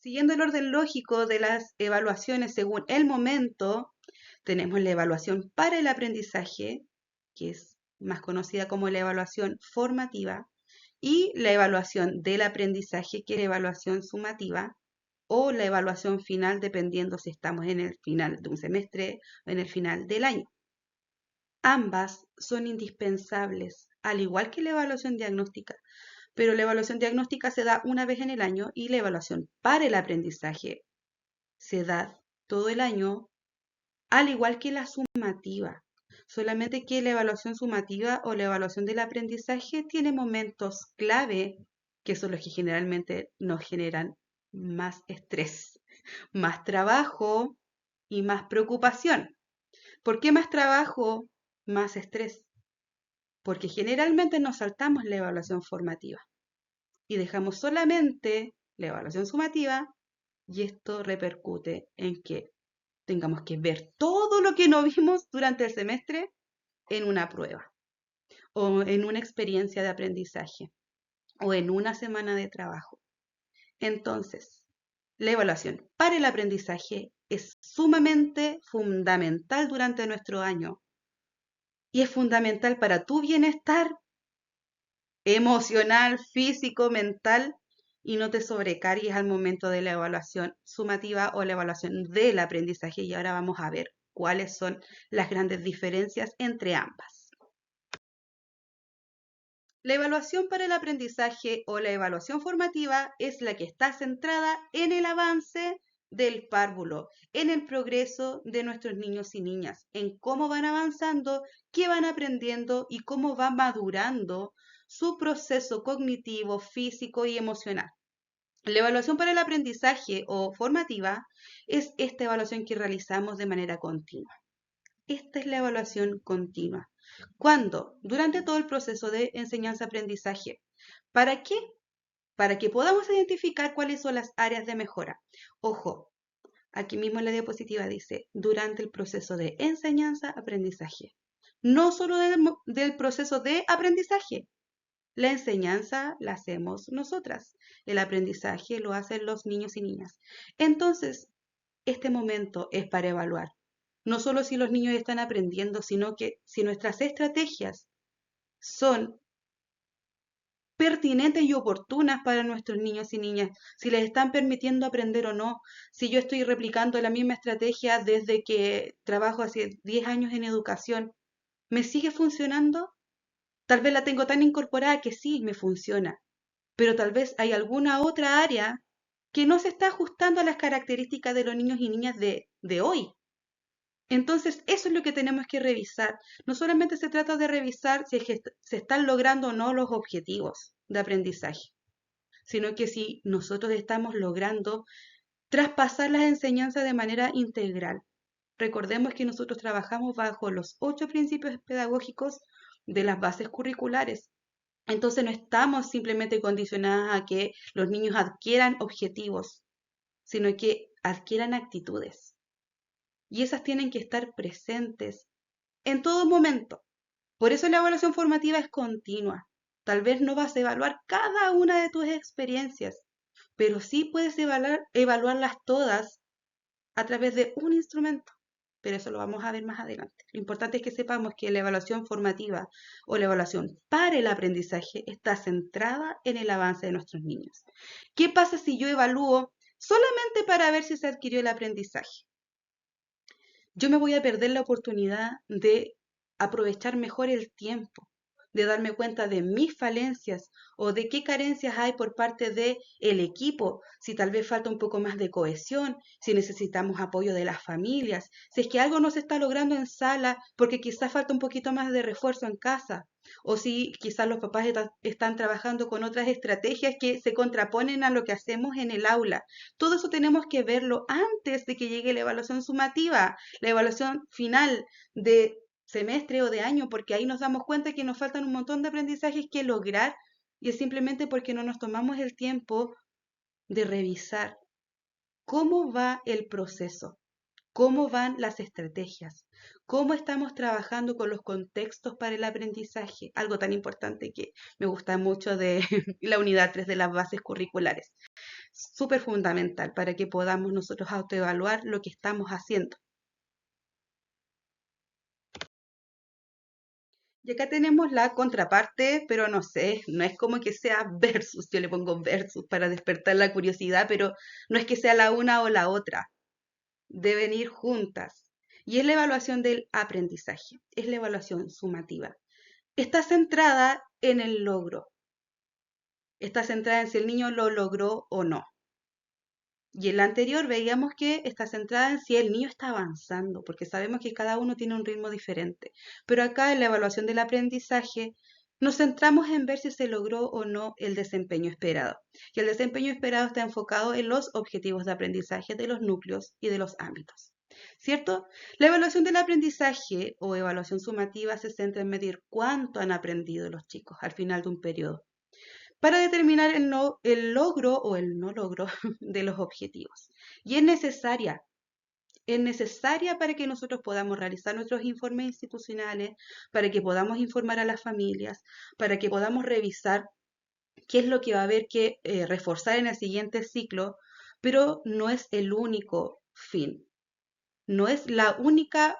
Siguiendo el orden lógico de las evaluaciones según el momento, tenemos la evaluación para el aprendizaje, que es más conocida como la evaluación formativa, y la evaluación del aprendizaje, que es la evaluación sumativa, o la evaluación final, dependiendo si estamos en el final de un semestre o en el final del año. Ambas son indispensables, al igual que la evaluación diagnóstica, pero la evaluación diagnóstica se da una vez en el año y la evaluación para el aprendizaje se da todo el año, al igual que la sumativa. Solamente que la evaluación sumativa o la evaluación del aprendizaje tiene momentos clave que son los que generalmente nos generan más estrés, más trabajo y más preocupación. ¿Por qué más trabajo, más estrés? Porque generalmente nos saltamos la evaluación formativa y dejamos solamente la evaluación sumativa, y esto repercute en que tengamos que ver todo lo que no vimos durante el semestre en una prueba o en una experiencia de aprendizaje o en una semana de trabajo. Entonces, la evaluación para el aprendizaje es sumamente fundamental durante nuestro año y es fundamental para tu bienestar emocional, físico, mental, y no te sobrecargues al momento de la evaluación sumativa o la evaluación del aprendizaje. Y ahora vamos a ver cuáles son las grandes diferencias entre ambas. La evaluación para el aprendizaje o la evaluación formativa es la que está centrada en el avance del párvulo, en el progreso de nuestros niños y niñas, en cómo van avanzando, qué van aprendiendo y cómo va madurando su proceso cognitivo, físico y emocional. La evaluación para el aprendizaje o formativa es esta evaluación que realizamos de manera continua. Esta es la evaluación continua. ¿Cuándo? Durante todo el proceso de enseñanza-aprendizaje. ¿Para qué? Para que podamos identificar cuáles son las áreas de mejora. Ojo, aquí mismo en la diapositiva dice, durante el proceso de enseñanza-aprendizaje. No solo del proceso de aprendizaje. La enseñanza la hacemos nosotras. El aprendizaje lo hacen los niños y niñas. Entonces, este momento es para evaluar no solo si los niños están aprendiendo, sino que si nuestras estrategias son pertinentes y oportunas para nuestros niños y niñas, si les están permitiendo aprender o no, si yo estoy replicando la misma estrategia desde que trabajo hace 10 años en educación, ¿me sigue funcionando? Tal vez la tengo tan incorporada que sí me funciona, pero tal vez hay alguna otra área que no se está ajustando a las características de los niños y niñas de hoy. Entonces, eso es lo que tenemos que revisar. No solamente se trata de revisar si es que se están logrando o no los objetivos de aprendizaje, sino que si nosotros estamos logrando traspasar las enseñanzas de manera integral. Recordemos que nosotros trabajamos bajo los 8 principios pedagógicos de las bases curriculares. Entonces, no estamos simplemente condicionadas a que los niños adquieran objetivos, sino que adquieran actitudes. Y esas tienen que estar presentes en todo momento. Por eso la evaluación formativa es continua. Tal vez no vas a evaluar cada una de tus experiencias, pero sí puedes evaluarlas todas a través de un instrumento. Pero eso lo vamos a ver más adelante. Lo importante es que sepamos que la evaluación formativa o la evaluación para el aprendizaje está centrada en el avance de nuestros niños. ¿Qué pasa si yo evalúo solamente para ver si se adquirió el aprendizaje? Yo me voy a perder la oportunidad de aprovechar mejor el tiempo, de darme cuenta de mis falencias o de qué carencias hay por parte del equipo, si tal vez falta un poco más de cohesión, si necesitamos apoyo de las familias, si es que algo no se está logrando en sala porque quizás falta un poquito más de refuerzo en casa, o si quizás los papás están trabajando con otras estrategias que se contraponen a lo que hacemos en el aula. Todo eso tenemos que verlo antes de que llegue la evaluación sumativa, la evaluación final de semestre o de año, porque ahí nos damos cuenta que nos faltan un montón de aprendizajes que lograr y es simplemente porque no nos tomamos el tiempo de revisar cómo va el proceso, cómo van las estrategias, cómo estamos trabajando con los contextos para el aprendizaje, algo tan importante que me gusta mucho de la unidad 3 de las bases curriculares. Súper fundamental para que podamos nosotros autoevaluar lo que estamos haciendo. Y acá tenemos la contraparte, pero no sé, no es como que sea versus, yo le pongo versus para despertar la curiosidad, pero no es que sea la una o la otra, deben ir juntas. Y es la evaluación del aprendizaje, es la evaluación sumativa. Está centrada en el logro, está centrada en si el niño lo logró o no. Y en la anterior veíamos que está centrada en si el niño está avanzando, porque sabemos que cada uno tiene un ritmo diferente. Pero acá en la evaluación del aprendizaje nos centramos en ver si se logró o no el desempeño esperado. Y el desempeño esperado está enfocado en los objetivos de aprendizaje de los núcleos y de los ámbitos. ¿Cierto? La evaluación del aprendizaje o evaluación sumativa se centra en medir cuánto han aprendido los chicos al final de un periodo para determinar el logro o el no logro de los objetivos. Y es necesaria para que nosotros podamos realizar nuestros informes institucionales, para que podamos informar a las familias, para que podamos revisar qué es lo que va a haber que reforzar en el siguiente ciclo, pero no es el único fin, no es la única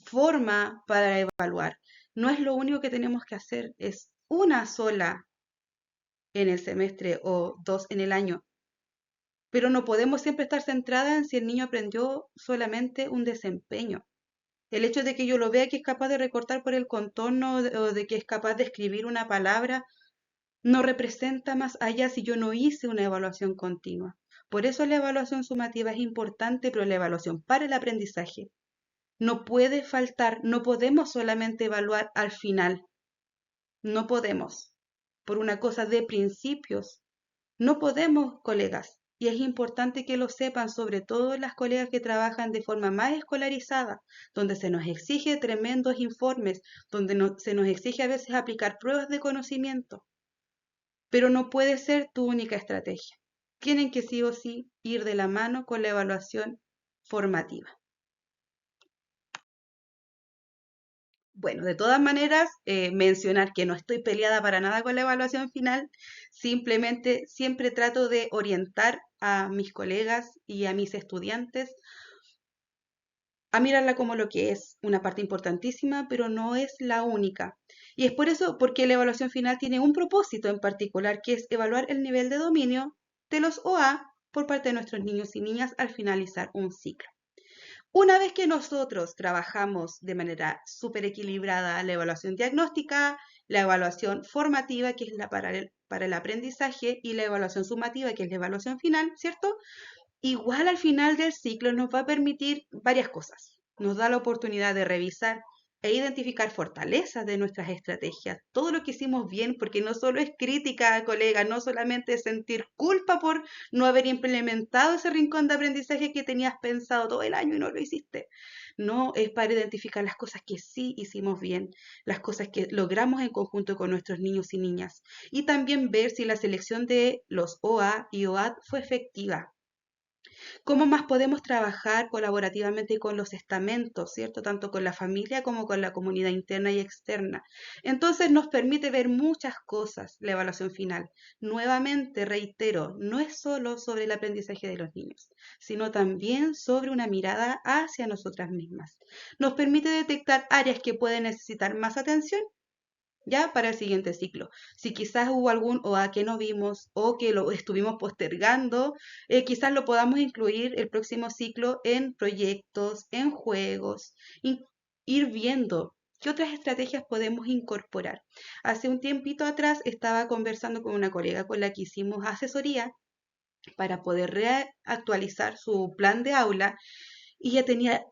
forma para evaluar, no es lo único que tenemos que hacer, es una sola en el semestre o dos en el año, pero no podemos siempre estar centradas en si el niño aprendió solamente un desempeño. El hecho de que yo lo vea que es capaz de recortar por el contorno o de que es capaz de escribir una palabra no representa más allá si yo no hice una evaluación continua. Por eso la evaluación sumativa es importante, pero la evaluación para el aprendizaje no puede faltar, no podemos solamente evaluar al final, no podemos, por una cosa de principios. No podemos, colegas, y es importante que lo sepan, sobre todo las colegas que trabajan de forma más escolarizada, donde se nos exige tremendos informes, donde se nos exige a veces aplicar pruebas de conocimiento, pero no puede ser tu única estrategia. Tienen que sí o sí ir de la mano con la evaluación formativa. Bueno, de todas maneras, mencionar que no estoy peleada para nada con la evaluación final, simplemente siempre trato de orientar a mis colegas y a mis estudiantes a mirarla como lo que es, una parte importantísima, pero no es la única. Y es por eso, porque la evaluación final tiene un propósito en particular, que es evaluar el nivel de dominio de los OA por parte de nuestros niños y niñas al finalizar un ciclo. Una vez que nosotros trabajamos de manera súper equilibrada la evaluación diagnóstica, la evaluación formativa, que es la para el aprendizaje, y la evaluación sumativa, que es la evaluación final, ¿cierto? Igual al final del ciclo nos va a permitir varias cosas. Nos da la oportunidad de revisar e identificar fortalezas de nuestras estrategias, todo lo que hicimos bien, porque no solo es crítica, colega, no solamente es sentir culpa por no haber implementado ese rincón de aprendizaje que tenías pensado todo el año y no lo hiciste. No, es para identificar las cosas que sí hicimos bien, las cosas que logramos en conjunto con nuestros niños y niñas, y también ver si la selección de los OA y OAD fue efectiva. ¿Cómo más podemos trabajar colaborativamente con los estamentos, ¿cierto? Tanto con la familia como con la comunidad interna y externa. Entonces nos permite ver muchas cosas la evaluación final. Nuevamente, reitero, no es solo sobre el aprendizaje de los niños, sino también sobre una mirada hacia nosotras mismas. Nos permite detectar áreas que pueden necesitar más atención ya para el siguiente ciclo. Si quizás hubo algún OA que no vimos o que lo estuvimos postergando, quizás lo podamos incluir el próximo ciclo en proyectos, en juegos, ir viendo qué otras estrategias podemos incorporar. Hace un tiempito atrás estaba conversando con una colega con la que hicimos asesoría para poder reactualizar su plan de aula y ella tenía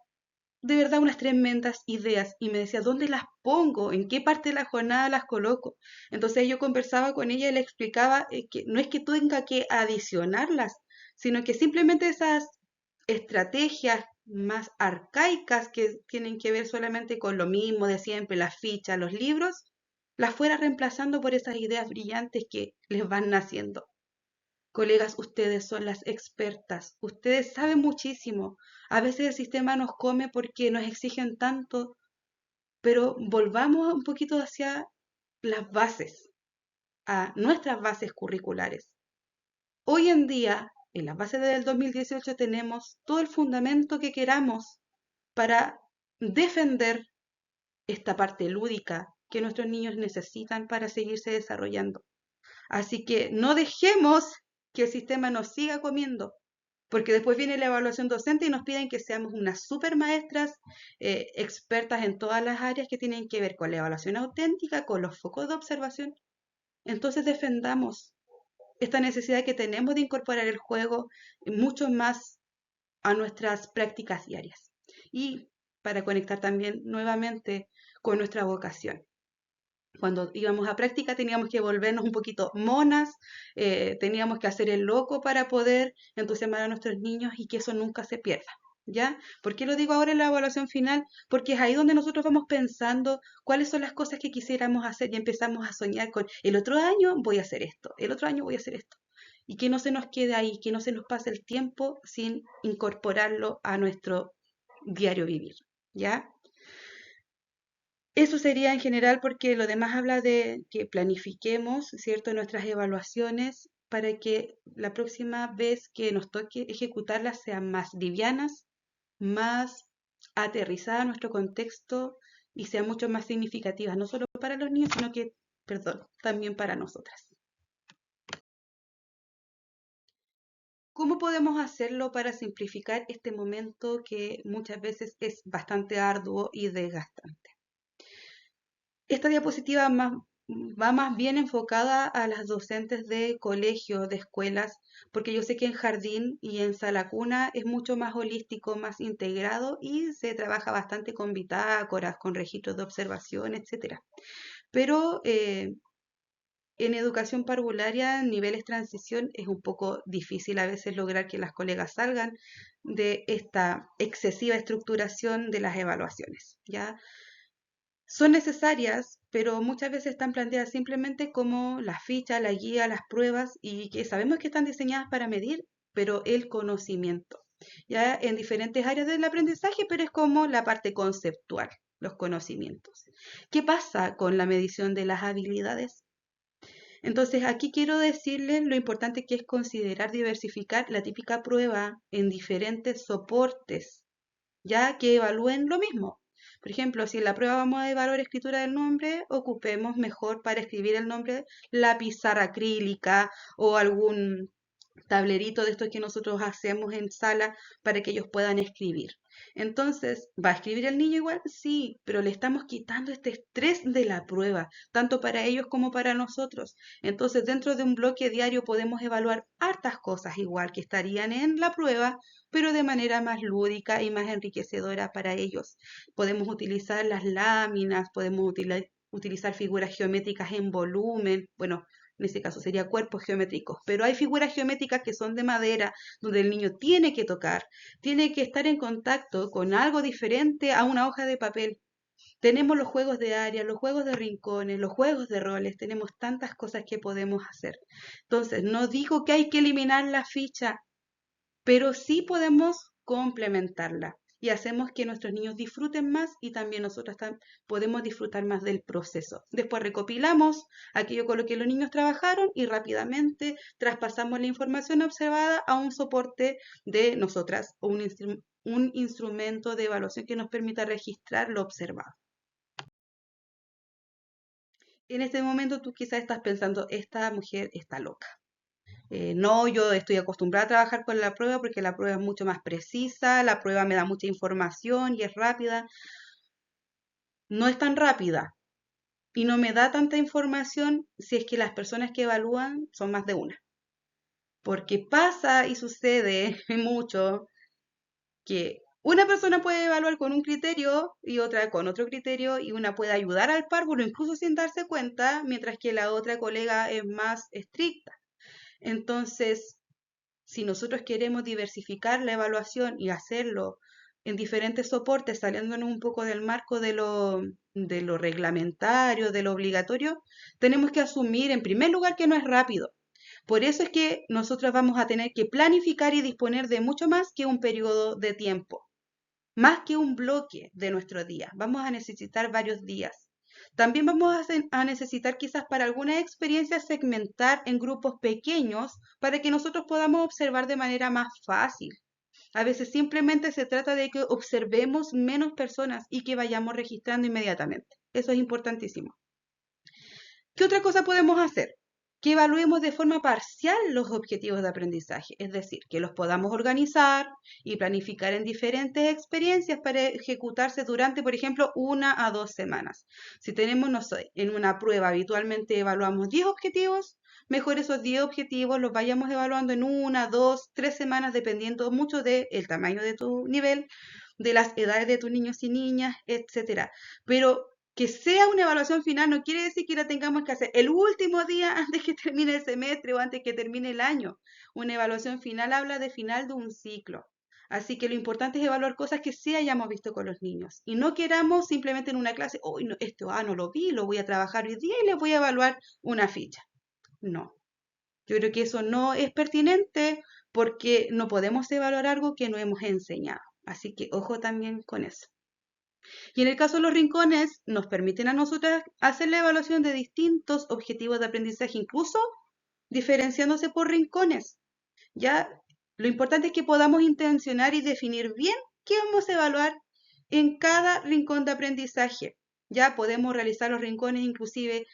de verdad unas tremendas ideas y me decía, ¿dónde las pongo? ¿En qué parte de la jornada las coloco? Entonces yo conversaba con ella y le explicaba que no es que tenga que adicionarlas, sino que simplemente esas estrategias más arcaicas que tienen que ver solamente con lo mismo de siempre, las fichas, los libros, las fuera reemplazando por esas ideas brillantes que les van naciendo. Colegas, ustedes son las expertas, ustedes saben muchísimo. A veces el sistema nos come porque nos exigen tanto, pero volvamos un poquito hacia las bases, a nuestras bases curriculares. Hoy en día, en las bases del 2018 tenemos todo el fundamento que queramos para defender esta parte lúdica que nuestros niños necesitan para seguirse desarrollando. Así que no dejemos que el sistema nos siga comiendo, porque después viene la evaluación docente y nos piden que seamos unas super maestras, expertas en todas las áreas que tienen que ver con la evaluación auténtica, con los focos de observación. Entonces defendamos esta necesidad que tenemos de incorporar el juego mucho más a nuestras prácticas diarias y para conectar también nuevamente con nuestra vocación. Cuando íbamos a práctica teníamos que volvernos un poquito monas, teníamos que hacer el loco para poder entusiasmar a nuestros niños y que eso nunca se pierda. ¿Ya? ¿Por qué lo digo ahora en la evaluación final? Porque es ahí donde nosotros vamos pensando cuáles son las cosas que quisiéramos hacer y empezamos a soñar con el otro año voy a hacer esto, el otro año voy a hacer esto. Y que no se nos quede ahí, que no se nos pase el tiempo sin incorporarlo a nuestro diario vivir. ¿Ya? Eso sería en general porque lo demás habla de que planifiquemos, ¿cierto?, nuestras evaluaciones para que la próxima vez que nos toque ejecutarlas sean más livianas, más aterrizadas a nuestro contexto y sean mucho más significativas, no solo para los niños, sino que, perdón, también para nosotras. ¿Cómo podemos hacerlo para simplificar este momento que muchas veces es bastante arduo y desgastante? Esta diapositiva va más bien enfocada a las docentes de colegios, de escuelas, porque yo sé que en jardín y en sala cuna es mucho más holístico, más integrado y se trabaja bastante con bitácoras, con registros de observación, etcétera. Pero en educación parvularia, niveles transición, es un poco difícil a veces lograr que las colegas salgan de esta excesiva estructuración de las evaluaciones, ¿ya? Son necesarias, pero muchas veces están planteadas simplemente como la ficha, la guía, las pruebas y que sabemos que están diseñadas para medir, pero el conocimiento, ya en diferentes áreas del aprendizaje, pero es como la parte conceptual, los conocimientos. ¿Qué pasa con la medición de las habilidades? Entonces, aquí quiero decirles lo importante que es considerar diversificar la típica prueba en diferentes soportes, ya que evalúen lo mismo. Por ejemplo, si en la prueba vamos a evaluar escritura del nombre, ocupemos mejor para escribir el nombre la pizarra acrílica o algún tablerito de estos que nosotros hacemos en sala para que ellos puedan escribir. Entonces, ¿va a escribir el niño igual? Sí, pero le estamos quitando este estrés de la prueba, tanto para ellos como para nosotros. Entonces, dentro de un bloque diario podemos evaluar hartas cosas igual que estarían en la prueba, pero de manera más lúdica y más enriquecedora para ellos. Podemos utilizar las láminas, podemos utilizar figuras geométricas en volumen, bueno, en este caso sería cuerpos geométricos, pero hay figuras geométricas que son de madera, donde el niño tiene que tocar, tiene que estar en contacto con algo diferente a una hoja de papel. Tenemos los juegos de área, los juegos de rincones, los juegos de roles, tenemos tantas cosas que podemos hacer. Entonces, no digo que hay que eliminar la ficha, pero sí podemos complementarla y hacemos que nuestros niños disfruten más y también nosotros podemos disfrutar más del proceso. Después recopilamos aquello con lo que los niños trabajaron y rápidamente traspasamos la información observada a un soporte de nosotras o un instrumento de evaluación que nos permita registrar lo observado. En este momento tú quizás estás pensando, esta mujer está loca. No, yo estoy acostumbrada a trabajar con la prueba porque la prueba es mucho más precisa, la prueba me da mucha información y es rápida. No es tan rápida y no me da tanta información si es que las personas que evalúan son más de una. Porque pasa y sucede mucho que una persona puede evaluar con un criterio y otra con otro criterio y una puede ayudar al párvulo incluso sin darse cuenta, mientras que la otra colega es más estricta. Entonces, si nosotros queremos diversificar la evaluación y hacerlo en diferentes soportes, saliéndonos un poco del marco de lo reglamentario, de lo obligatorio, tenemos que asumir en primer lugar que no es rápido, Por eso es que nosotros vamos a tener que planificar y disponer de mucho más que un periodo de tiempo, más que un bloque de nuestro día. Vamos a necesitar varios días. También vamos a necesitar quizás para algunas experiencias segmentar en grupos pequeños para que nosotros podamos observar de manera más fácil. A veces simplemente se trata de que observemos menos personas y que vayamos registrando inmediatamente. Eso es importantísimo. ¿Qué otra cosa podemos hacer? Que evaluemos de forma parcial los objetivos de aprendizaje, es decir, que los podamos organizar y planificar en diferentes experiencias para ejecutarse durante, por ejemplo, 1 a 2 semanas. Si tenemos, no sé, en una prueba habitualmente evaluamos 10 objetivos, mejor esos 10 objetivos los vayamos evaluando en 1, 2, 3 semanas, dependiendo mucho del tamaño de tu nivel, de las edades de tus niños y niñas, etcétera. Pero que sea una evaluación final no quiere decir que la tengamos que hacer el último día antes que termine el semestre o antes que termine el año. Una evaluación final habla de final de un ciclo. Así que lo importante es evaluar cosas que sí hayamos visto con los niños y no queramos simplemente en una clase, hoy no, esto no lo vi, lo voy a trabajar hoy día y les voy a evaluar una ficha. No, yo creo que eso no es pertinente porque no podemos evaluar algo que no hemos enseñado. Así que ojo también con eso. Y en el caso de los rincones, nos permiten a nosotras hacer la evaluación de distintos objetivos de aprendizaje, incluso diferenciándose por rincones. Ya, lo importante es que podamos intencionar y definir bien qué vamos a evaluar en cada rincón de aprendizaje. Ya podemos realizar los rincones inclusive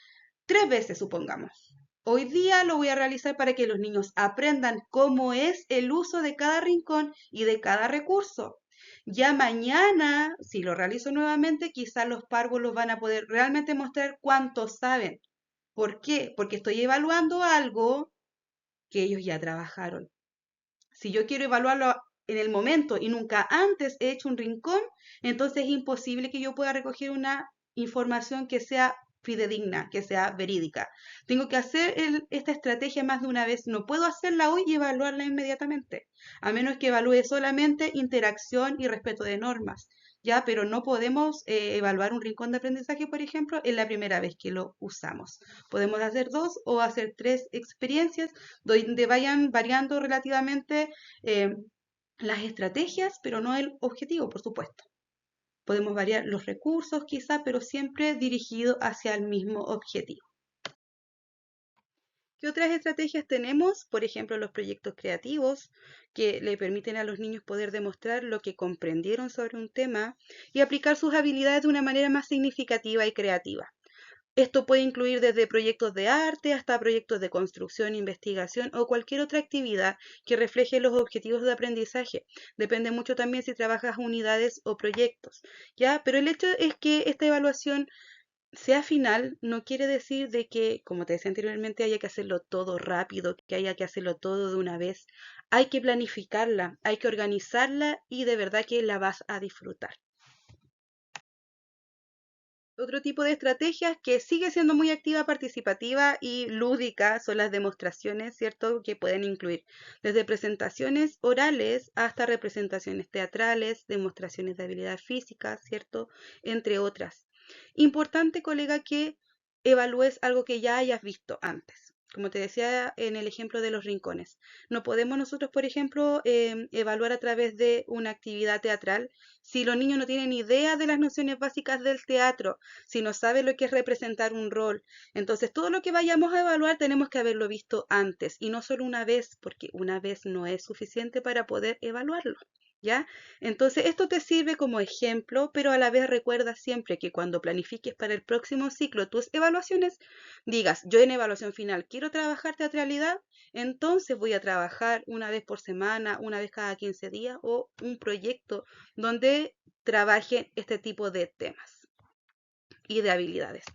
3 veces, supongamos. Hoy día lo voy a realizar para que los niños aprendan cómo es el uso de cada rincón y de cada recurso. Ya mañana, si lo realizo nuevamente, quizás los párvulos van a poder realmente mostrar cuánto saben. ¿Por qué? Porque estoy evaluando algo que ellos ya trabajaron. Si yo quiero evaluarlo en el momento y nunca antes he hecho un rincón, entonces es imposible que yo pueda recoger una información que sea fidedigna, que sea verídica. Tengo que hacer esta estrategia más de una vez. No puedo hacerla hoy y evaluarla inmediatamente, a menos que evalúe solamente interacción y respeto de normas. Ya, pero no podemos evaluar un rincón de aprendizaje, por ejemplo, en la primera vez que lo usamos. Podemos hacer 2 o hacer 3 experiencias donde vayan variando relativamente eh, las estrategias, pero no el objetivo, por supuesto. Podemos variar los recursos quizá, pero siempre dirigido hacia el mismo objetivo. ¿Qué otras estrategias tenemos? Por ejemplo, los proyectos creativos que le permiten a los niños poder demostrar lo que comprendieron sobre un tema y aplicar sus habilidades de una manera más significativa y creativa. Esto puede incluir desde proyectos de arte hasta proyectos de construcción, investigación o cualquier otra actividad que refleje los objetivos de aprendizaje. Depende mucho también si trabajas unidades o proyectos, ¿ya? Pero el hecho es que esta evaluación sea final no quiere decir de que, como te decía anteriormente, haya que hacerlo todo rápido, que haya que hacerlo todo de una vez. Hay que planificarla, hay que organizarla y de verdad que la vas a disfrutar. Otro tipo de estrategias que sigue siendo muy activa, participativa y lúdica son las demostraciones, ¿cierto? Que pueden incluir desde presentaciones orales hasta representaciones teatrales, demostraciones de habilidad física, ¿cierto? Entre otras. Importante, colega, que evalúes algo que ya hayas visto antes. Como te decía en el ejemplo de los rincones. No podemos nosotros, por ejemplo, evaluar a través de una actividad teatral si los niños no tienen idea de las nociones básicas del teatro, si no saben lo que es representar un rol. Entonces, todo lo que vayamos a evaluar tenemos que haberlo visto antes y no solo una vez, porque una vez no es suficiente para poder evaluarlo. ¿Ya? Entonces, esto te sirve como ejemplo, pero a la vez recuerda siempre que cuando planifiques para el próximo ciclo tus evaluaciones, digas, yo en evaluación final quiero trabajar teatralidad, entonces voy a trabajar una vez por semana, una vez cada 15 días o un proyecto donde trabaje este tipo de temas y de habilidades.